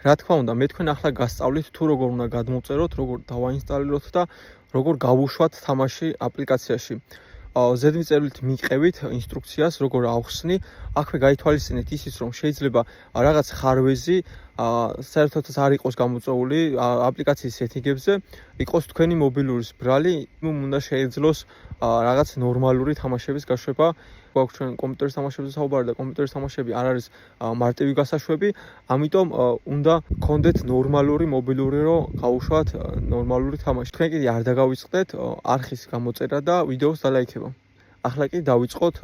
რა თქმა უნდა, მე თქვენ ახლა გასწავლით თუ როგორ უნდა გადმოვწეროთ, როგორ დავაინსტალიროთ და როგორ გავუშვათ თამაში აპლიკაციაში. ზედმიწევრით მიყევით ინსტრუქციას, როგორ ავხსნი. აქვე გაითვალისწინეთ ისიც, რომ შეიძლება რაღაც ხარვეზი საერთოდაც არ იყოს გამოწვეული აპლიკაციის სეტინგებზე, იყოს თქვენი მობილურის ბრალი, უნდა შეეძლოს რაღაც ნორმალური თამაშების გაშვება. გვაქვს ჩვენ კომპიუტერის თამაშებზე საუბარი და კომპიუტერის თამაშები არ არის მარტივი გასაშვები, ამიტომ უნდა გქონდეთ ნორმალური მობილური, რომ გაუშვათ ნორმალური თამაში. თქვენ კიდე არ დაგავიწყდეთ არხის გამოწერა და ვიდეოს დალაიქება. ახლა კი დავიწყოთ